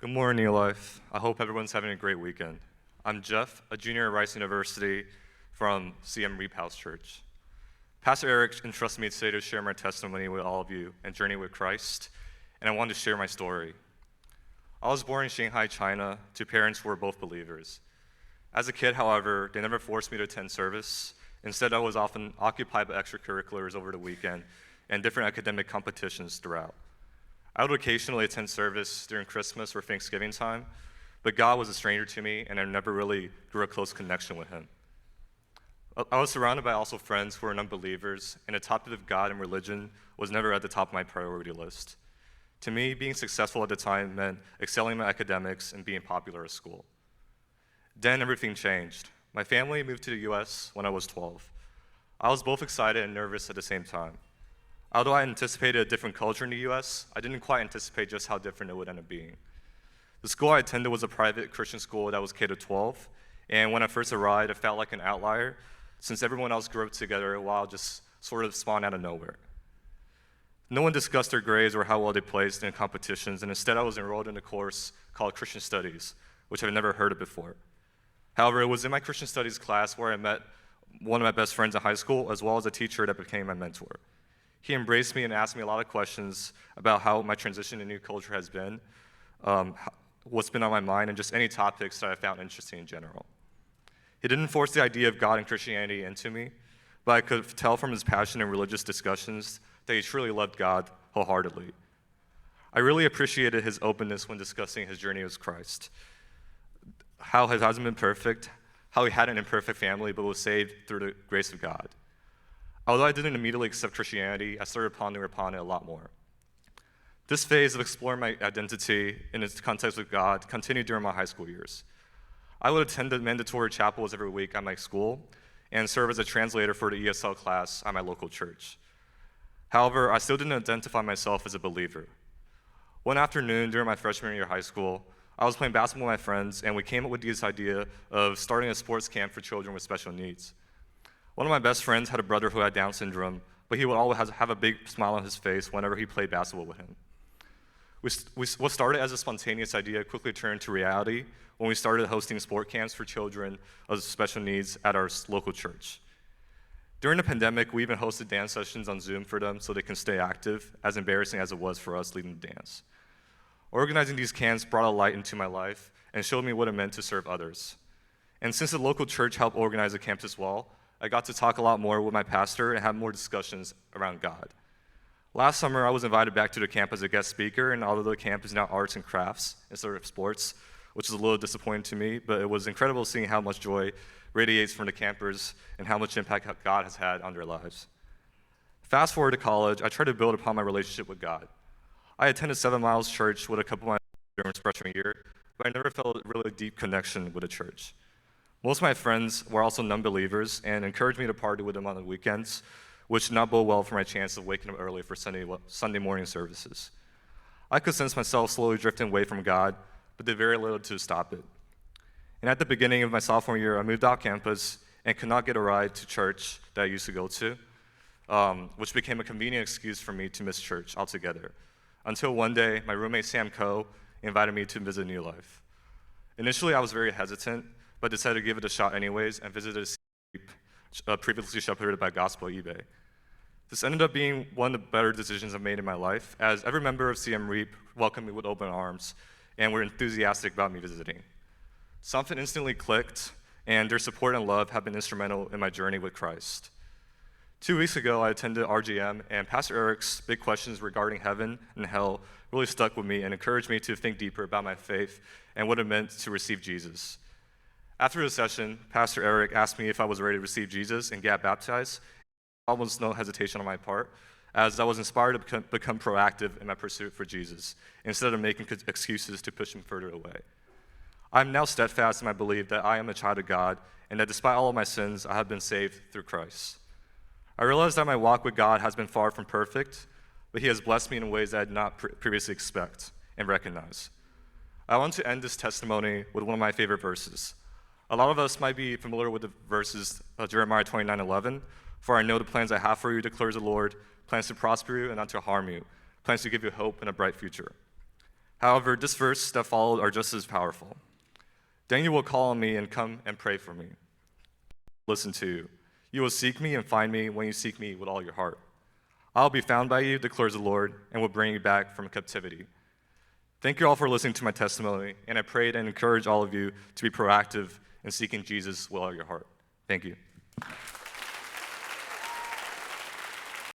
Good morning, New Life. I hope everyone's having a great weekend. I'm Jeff, a junior at Rice University from CM Reap House Church. Pastor Eric entrusted me today to share my testimony with all of you and journey with Christ, and I wanted to share my story. I was born in Shanghai, China, to parents who were both believers. As a kid, however, they never forced me to attend service. Instead, I was often occupied by extracurriculars over the weekend and different academic competitions throughout. I would occasionally attend service during Christmas or Thanksgiving time, but God was a stranger to me, and I never really grew a close connection with Him. I was surrounded by also friends who were non-believers, and the topic of God and religion was never at the top of my priority list. To me, being successful at the time meant excelling in my academics and being popular at school. Then everything changed. My family moved to the US when I was 12. I was both excited and nervous at the same time. Although I anticipated a different culture in the US, I didn't quite anticipate just how different it would end up being. The school I attended was a private Christian school that was K-12, and when I first arrived, I felt like an outlier since everyone else grew up together while I just sort of spawned out of nowhere. No one discussed their grades or how well they placed in competitions, and instead I was enrolled in a course called Christian Studies, which I've never heard of before. However, it was in my Christian Studies class where I met one of my best friends in high school, as well as a teacher that became my mentor. He embraced me and asked me a lot of questions about how my transition to new culture has been, what's been on my mind, and just any topics that I found interesting in general. He didn't force the idea of God and Christianity into me, but I could tell from his passion in religious discussions that he truly loved God wholeheartedly. I really appreciated his openness when discussing his journey with Christ, how he hasn't been perfect, how he had an imperfect family but was saved through the grace of God. Although I didn't immediately accept Christianity, I started pondering upon it a lot more. This phase of exploring my identity in its context with God continued during my high school years. I would attend the mandatory chapels every week at my school and serve as a translator for the ESL class at my local church. However, I still didn't identify myself as a believer. One afternoon during my freshman year of high school, I was playing basketball with my friends, and we came up with this idea of starting a sports camp for children with special needs. One of my best friends had a brother who had Down syndrome, but he would always have a big smile on his face whenever he played basketball with him. What started as a spontaneous idea quickly turned to reality when we started hosting sport camps for children of special needs at our local church. During the pandemic, we even hosted dance sessions on Zoom for them so they can stay active, as embarrassing as it was for us leading the dance. Organizing these camps brought a light into my life and showed me what it meant to serve others. And since the local church helped organize the camps as well, I got to talk a lot more with my pastor and have more discussions around God. Last summer, I was invited back to the camp as a guest speaker, and although the camp is now arts and crafts instead of sports, which is a little disappointing to me, but it was incredible seeing how much joy radiates from the campers and how much impact God has had on their lives. Fast forward to college, I tried to build upon my relationship with God. I attended 7 Miles Church with a couple of my friends during freshman year, but I never felt a really deep connection with the church. Most of my friends were also non-believers and encouraged me to party with them on the weekends, which did not bode well for my chance of waking up early for Sunday morning services. I could sense myself slowly drifting away from God, but did very little to stop it. And at the beginning of my sophomore year, I moved off campus and could not get a ride to church that I used to go to, which became a convenient excuse for me to miss church altogether. Until one day, my roommate Sam Coe invited me to visit New Life. Initially, I was very hesitant, but decided to give it a shot anyways and visited a previously shepherded by Gospel eBay. This ended up being one of the better decisions I've made in my life, as every member of CM Reap welcomed me with open arms and were enthusiastic about me visiting. Something instantly clicked, and their support and love have been instrumental in my journey with Christ. 2 weeks ago, I attended RGM, and Pastor Eric's big questions regarding heaven and hell really stuck with me and encouraged me to think deeper about my faith and what it meant to receive Jesus. After the session, Pastor Eric asked me if I was ready to receive Jesus and get baptized. Almost no hesitation on my part, as I was inspired to become proactive in my pursuit for Jesus, instead of making excuses to push him further away. I'm now steadfast in my belief that I am a child of God, and that despite all of my sins, I have been saved through Christ. I realize that my walk with God has been far from perfect, but he has blessed me in ways that I did not previously expect and recognize. I want to end this testimony with one of my favorite verses. A lot of us might be familiar with the verses Jeremiah 29:11. For I know the plans I have for you, declares the Lord, plans to prosper you and not to harm you, plans to give you hope and a bright future. However, this verse that followed are just as powerful. Then you will call on me and come and pray for me. Listen to you. You will seek me and find me when you seek me with all your heart. I will be found by you, declares the Lord, and will bring you back from captivity. Thank you all for listening to my testimony, and I pray and encourage all of you to be proactive in seeking Jesus with all your heart. Thank you.